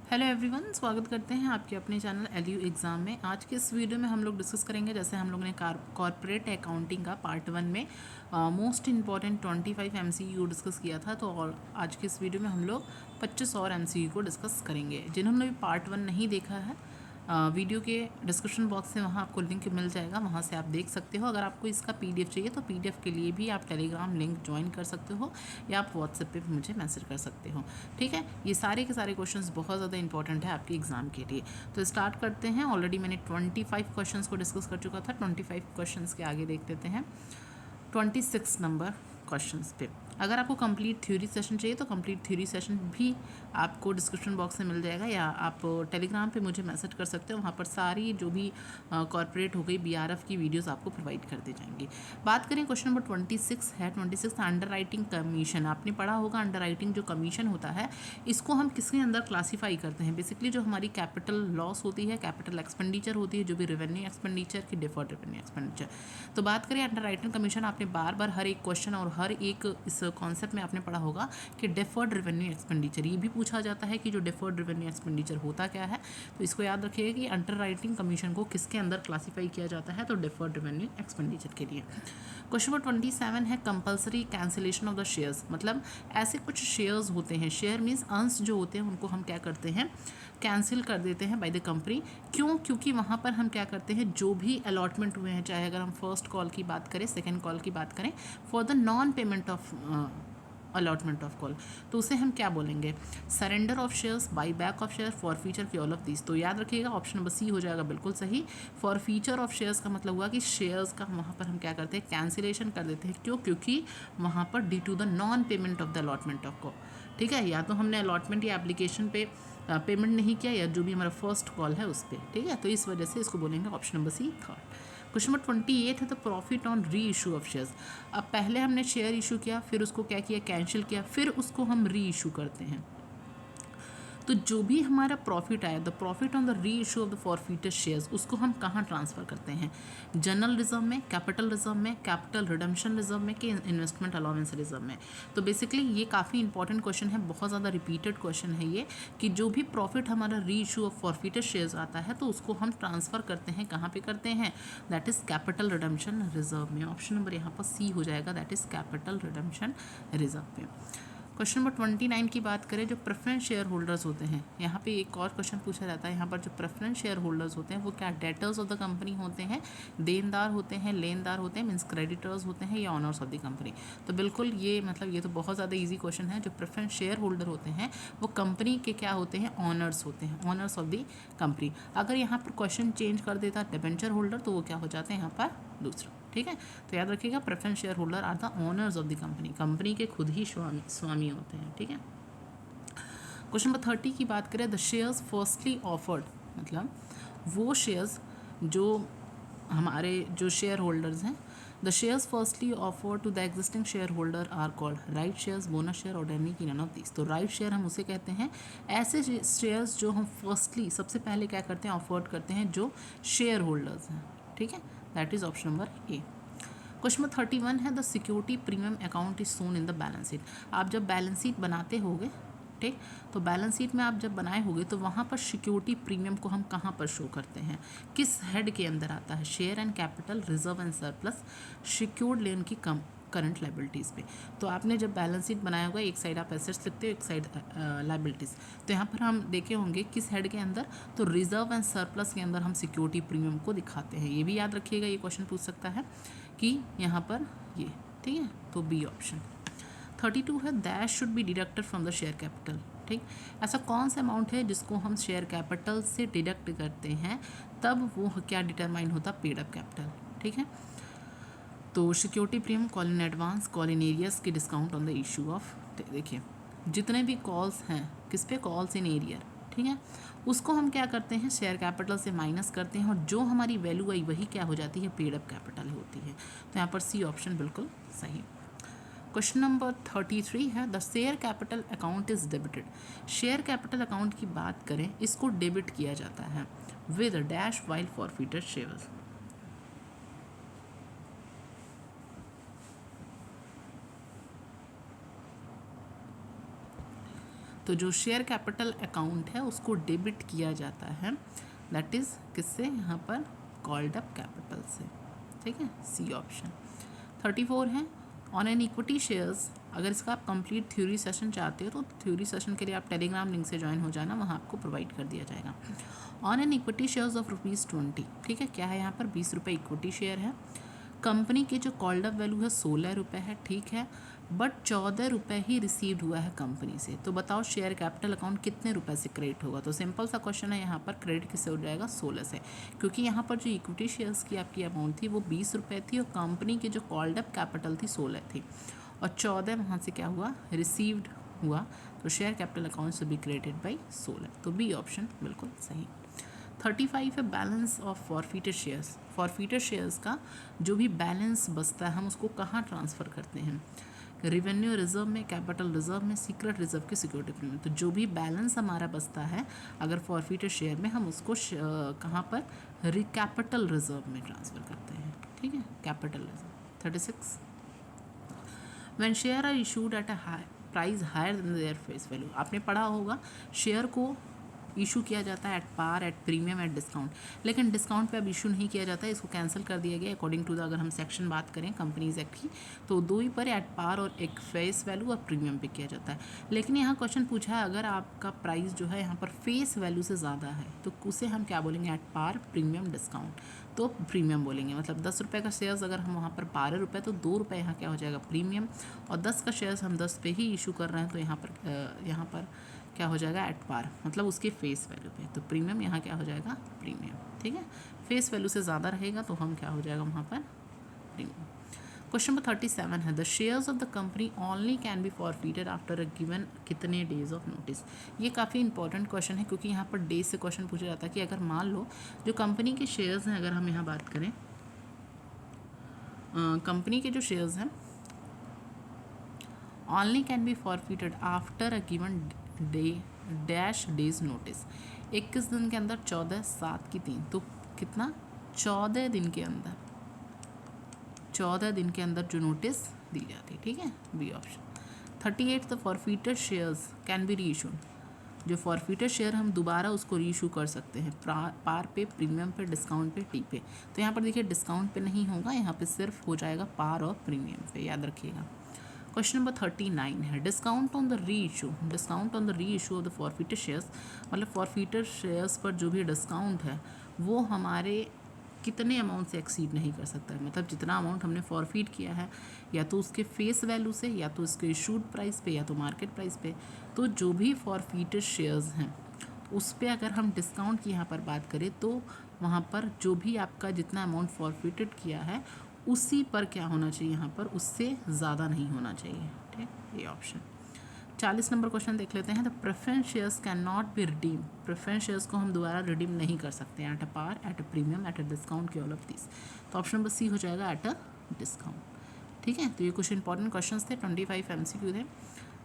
Hello everyone, स्वागत करते हैं आपके अपने चैनल एलयू एग्ज़ाम में। आज के इस वीडियो में हम लोग डिस्कस करेंगे, जैसे हम लोग ने कॉर्पोरेट अकाउंटिंग का पार्ट 1 में मोस्ट इंपॉर्टेंट 25 एमसीक्यू डिस्कस किया था। तो और आज के इस वीडियो में हम लोग 25 और एमसीक्यू को डिस्कस करेंगे। जिन्होंने भी पार्ट 1 नहीं देखा है, वीडियो के डिस्क्रिप्शन बॉक्स में वहाँ आपको लिंक मिल जाएगा, वहाँ से आप देख सकते हो। अगर आपको इसका पीडीएफ चाहिए तो पीडीएफ के लिए भी आप टेलीग्राम लिंक ज्वाइन कर सकते हो या आप व्हाट्सएप पे भी मुझे मैसेज कर सकते हो। ठीक है, ये सारे के सारे क्वेश्चंस बहुत ज़्यादा इंपॉर्टेंट है आपके एग्जाम के लिए। तो स्टार्ट करते हैं। ऑलरेडी मैंने 25 क्वेश्चंस को डिस्कस कर चुका था। 25 क्वेश्चंस के आगे देख लेते हैं 26 नंबर क्वेश्चंस पे। अगर आपको कंप्लीट थ्योरी सेशन चाहिए तो कंप्लीट थ्योरी सेशन भी आपको डिस्क्रिप्शन बॉक्स में मिल जाएगा, या आप टेलीग्राम पे मुझे मैसेज कर सकते हो। वहाँ पर सारी जो भी कॉर्पोरेट हो गई बीआरएफ की वीडियोस आपको प्रोवाइड कर दी जाएंगी। बात करें क्वेश्चन नंबर 26 है। 26 अंडर राइटिंग कमीशन। आपने पढ़ा होगा अंडर राइटिंग जो कमीशन होता है, इसको हम किसके अंदर क्लासीफाई करते हैं। बेसिकली जो हमारी कैपिटल लॉस होती है, कैपिटल एक्सपेंडिचर होती है, जो भी रेवेन्यू एक्सपेंडिचर की डिफर्ड रेवेन्यू एक्सपेंडिचर। तो बात करें अंडर राइटिंग कमीशन, आपने बार बार हर एक क्वेश्चन और हर एक इस कॉन्सेप्ट में आपने पढ़ा होगा कि डिफर्ड रेवेन्यू एक्सपेंडिचर, ये भी पूछा जाता है कि जो डिफर्ड रेवेन्यू एक्सपेंडिचर होता क्या है। तो इसको याद रखिएगा कि अंडर राइटिंग कमीशन को किसके अंदर क्लासीफाई किया जाता है, तो डिफर्ड रेवेन्यू एक्सपेंडिचर के लिए। क्वेश्चन नंबर 27 है compulsory cancellation of the shares. मतलब ऐसे कुछ शेयर्स होते हैं, शेयर मीन्स अंश जो होते हैं उनको हम क्या करते हैं, कैंसिल कर देते हैं बाय द कंपनी। क्यों? क्योंकि वहाँ पर हम क्या करते हैं, जो भी अलॉटमेंट हुए हैं, चाहे अगर हम फर्स्ट कॉल की बात करें, सेकेंड कॉल की बात करें, for the non payment of allotment of call, तो उसे हम क्या बोलेंगे, surrender of shares, by back of share, for feature की ऑल ऑफ दिस। तो याद रखिएगा ऑप्शन नंबर सी हो जाएगा बिल्कुल सही। फॉर फीचर ऑफ शेयर्स का मतलब हुआ कि शेयर्स का वहाँ पर हम क्या करते हैं, कैंसिलेशन कर देते हैं। क्यों? क्योंकि वहाँ पर due to the non payment of the allotment of call. ठीक है, या तो हमने अलॉटमेंट या एप्लीकेशन पे पेमेंट नहीं किया, या जो भी हमारा फर्स्ट कॉल है उस पर। ठीक है, तो इस वजह से इसको बोलेंगे option number C third. Question number 28 है the profit on reissue of shares. अब पहले हमने शेयर इशू किया, फिर उसको क्या किया, कैंसिल किया, फिर उसको हम री इशू करते हैं। तो जो भी हमारा प्रॉफिट आया, द प्रॉफिट ऑन द री issue of the forfeited shares, उसको हम कहाँ ट्रांसफ़र करते हैं, जनरल रिजर्व में, कैपिटल रिजर्व में, कैपिटल रिडम्पशन रिजर्व में, कि इन्वेस्टमेंट अलाउंस रिजर्व में। तो बेसिकली ये काफ़ी इंपॉर्टेंट क्वेश्चन है, बहुत ज़्यादा रिपीटेड क्वेश्चन है ये, कि जो भी प्रॉफिट हमारा री इशू ऑफ फॉरफीटेड शेयर्स आता है तो उसको हम ट्रांसफ़र करते हैं, कहाँ पे करते हैं, that is capital redemption reserve में। ऑप्शन नंबर यहाँ पर सी हो जाएगा, that is capital redemption reserve में। क्वेश्चन नंबर 29 की बात करें, जो प्रेफरेंस शेयर होल्डर्स होते हैं, यहाँ पे एक और क्वेश्चन पूछा जाता है। यहाँ पर जो प्रेफरेंस शेयर होल्डर्स होते हैं वो क्या डेटर्स ऑफ द कंपनी होते हैं, देनदार होते हैं, लेनदार होते हैं, मीन्स क्रेडिटर्स होते हैं, या ऑनर्स ऑफ द कंपनी। तो बिल्कुल ये मतलब ये तो बहुत ज़्यादा ईजी क्वेश्चन है। जो प्रेफरेंस शेयर होल्डर होते हैं वो कंपनी के क्या होते हैं, ऑनर्स होते हैं, ऑनर्स ऑफ द कंपनी। अगर यहाँ पर क्वेश्चन चेंज कर देता डिबेंचर होल्डर, तो वो क्या हो जाते हैं यहाँ पर दूसरा। ठीक है, तो याद रखिएगा preference share holder are the owners of the company, company के खुद ही स्वामी होते हैं। ठीक है, क्वेश्चन नंबर 30 की बात करें, द शेयर्स फर्स्टली ऑफर्ड, मतलब वो शेयर्स जो हमारे जो शेयर होल्डर्स हैं, the shares firstly offer to the existing share holder are called right shares, bonus share, ordinary की नन ऑफ दिस। तो राइट शेयर हम उसे कहते हैं, ऐसे शेयर्स जो हम फर्स्टली सबसे पहले क्या करते हैं, ऑफर्ड करते हैं जो शेयर होल्डर्स हैं। ठीक है, that is option number A. Question number 31 है the security premium account is shown in the balance sheet. आप जब बैलेंस शीट बनाते होगे, ठीक, तो बैलेंस शीट में आप जब बनाए होगे तो वहाँ पर सिक्योरिटी प्रीमियम को हम कहाँ पर शो करते हैं, किस हेड के अंदर आता है, share and capital, reserve and surplus, secured loan की कम करंट लाइबिलिटीज़ पे। तो आपने जब बैलेंस शीट बनाया होगा, एक साइड आप एसेट्स लिखते हो, एक साइड लाइबिलिटीज़। तो यहाँ पर हम देखे होंगे किस हेड के अंदर, तो रिजर्व एंड सरप्लस के अंदर हम सिक्योरिटी प्रीमियम को दिखाते हैं। ये भी याद रखिएगा, ये क्वेश्चन पूछ सकता है कि यहाँ पर ये, ठीक है, तो बी ऑप्शन। 32 है dash should be deducted from the share capital. ठीक, ऐसा कौन सा अमाउंट है जिसको हम शेयर कैपिटल से डिडक्ट करते हैं, तब वो क्या डिटरमाइन होता, पेड अप कैपिटल। ठीक है, तो security premium, call in advance, call in arrears की discount on the issue of. देखिए जितने भी कॉल्स हैं किस पे, कॉल्स इन एरियर, ठीक है, उसको हम क्या करते हैं, शेयर कैपिटल से माइनस करते हैं, और जो हमारी वैल्यू आई वही क्या हो जाती है, पेड अप कैपिटल होती है। तो यहाँ पर सी ऑप्शन बिल्कुल सही। क्वेश्चन नंबर 33 है the share capital account is debited. Share capital account की बात करें, इसको डेबिट किया जाता है विद डैश वाइल फॉरफीटेड शेयर्स। तो जो शेयर कैपिटल अकाउंट है उसको डेबिट किया जाता है, दैट इज़ किससे, यहाँ पर कॉल्ड अप कैपिटल से, ठीक है, सी ऑप्शन। 34 है ऑन एन इक्विटी शेयर्स। अगर इसका आप कंप्लीट थ्योरी सेशन चाहते हो तो थ्योरी सेशन के लिए आप टेलीग्राम लिंक से ज्वाइन हो जाना, वहाँ आपको प्रोवाइड कर दिया जाएगा। On an equity shares of ₹20, ठीक है, क्या है यहाँ पर 20 रुपये इक्विटी शेयर है। कंपनी की जो कॉल्ड अप वैल्यू है 16 रुपये है, ठीक है, बट 14 रुपये ही रिसीव्ड हुआ है कंपनी से। तो बताओ शेयर कैपिटल अकाउंट कितने रुपए से क्रेडिट होगा। तो सिंपल सा क्वेश्चन है, यहाँ पर क्रेडिट किससे हो जाएगा, 16 से, क्योंकि यहाँ पर जो इक्विटी शेयर्स की आपकी अमाउंट थी वो 20 रुपये थी और कंपनी की जो कॉल्ड अप कैपिटल थी 16 थी और 14 वहाँ से क्या हुआ, रिसीव्ड हुआ। तो शेयर कैपिटल अकाउंट से बी क्रेडिटेड बाई 16, तो बी ऑप्शन बिल्कुल सही। 35 है बैलेंस ऑफ फॉरफीटेड शेयर्स। फॉरफीटेड शेयर्स का जो भी बैलेंस बचता है हम उसको कहाँ ट्रांसफ़र करते हैं, रेवेन्यू रिजर्व में, कैपिटल रिजर्व में, सीक्रेट रिजर्व के सिक्योरिटी फंड में। तो जो भी बैलेंस हमारा बचता है अगर फॉरफीटेड शेयर में, हम उसको कहाँ पर, कैपिटल रिजर्व में ट्रांसफ़र करते हैं, ठीक है, capital reserve. 36 when share are issued at a price higher than their face value. आपने पढ़ा होगा शेयर को इशू किया जाता है at par, at premium, at discount, लेकिन डिस्काउंट पे अब इशू नहीं किया जाता है, इसको कैंसिल कर दिया गया अकॉर्डिंग टू द, अगर हम सेक्शन बात करें कंपनीज एक्ट की, तो दो ही पर, एट पार और एक फेस वैल्यू और प्रीमियम पे किया जाता है। लेकिन यहाँ क्वेश्चन पूछा है अगर आपका प्राइस जो है यहाँ पर फेस वैल्यू से ज़्यादा है तो उसे हम क्या बोलेंगे, एट पार, प्रीमियम, डिस्काउंट, तो प्रीमियम बोलेंगे। मतलब 10 रुपये का शेयर्स अगर हम वहाँ पर 12 रुपये, तो 2 रुपये यहाँ क्या हो जाएगा, प्रीमियम, और 10 का शेयर्स हम 10 पे ही इशू कर रहे हैं तो यहाँ पर क्या हो जाएगा, एट पार, मतलब उसके फेस वैल्यू पे, तो प्रीमियम यहाँ क्या हो जाएगा, प्रीमियम, ठीक है। फेस वैल्यू से ज़्यादा रहेगा तो हम क्या हो जाएगा वहाँ पर, प्रीमियम। क्वेश्चन नंबर 37 है the shares of the company only can be forfeited after a given कितने डेज ऑफ नोटिस। ये काफ़ी इंपॉर्टेंट क्वेश्चन है क्योंकि यहाँ पर डेज से क्वेश्चन पूछा जाता है कि अगर मान लो जो कंपनी के शेयर्स हैं, अगर हम यहाँ बात करें कंपनी के जो शेयर्स हैं only can be forfeited after a given day dash days notice, 21 दिन के अंदर, 14, 7 की 3, तो कितना, 14 दिन के अंदर, 14 दिन के अंदर जो नोटिस दी जाती है, ठीक है, B option. 38 the forfeited shares can be reissued. जो फॉरफीटेड शेयर हम दोबारा उसको री इशू कर सकते हैं पार पे, प्रीमियम पे, डिस्काउंट पे, टी पे। तो यहाँ पर देखिए डिस्काउंट पे नहीं होगा, यहाँ पे सिर्फ हो जाएगा पार और प्रीमियम पे, याद रखिएगा। क्वेश्चन नंबर 39 है डिस्काउंट ऑन द री इशू। डिस्काउंट ऑन द री issue of the forfeited shares, मतलब फॉरफीटेड शेयर्स पर जो भी डिस्काउंट है वो हमारे कितने अमाउंट से एक्सीड नहीं कर सकता है। मतलब जितना अमाउंट हमने फॉरफीट किया है या तो उसके फेस वैल्यू से, या तो उसके इशूड प्राइस पे, या तो मार्केट प्राइस पे, तो जो भी फॉरफीटेड शेयर्स हैं उस पर अगर हम डिस्काउंट की यहाँ पर बात करें तो वहाँ पर जो भी आपका जितना अमाउंट फॉरफीटेड किया है उसी पर क्या होना चाहिए, यहाँ पर उससे ज़्यादा नहीं होना चाहिए, ठीक, ये ऑप्शन। 40 नंबर क्वेश्चन देख लेते हैं। The preference shares can not be redeem. Preference shares को हम दोबारा रिडीम नहीं कर सकते at a par, at a premium, at a discount के ऑल ऑफ दिस। तो ऑप्शन नंबर सी हो जाएगा एट अ डिस्काउंट, ठीक है। तो ये कुछ इंपॉर्टेंट क्वेश्चन थे, 25 MCQ थे।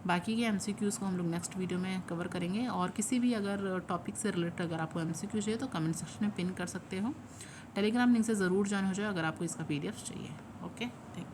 बाकी के MCQs को हम लोग नेक्स्ट वीडियो में कवर करेंगे। और किसी भी अगर टॉपिक से रिलेटेड अगर आपको MCQ चाहिए तो कमेंट सेक्शन में पिन कर सकते हो। टेलीग्राम लिंक से ज़रूर ज्वाइन हो जाए अगर आपको इसका PDF चाहिए। Okay, thank you.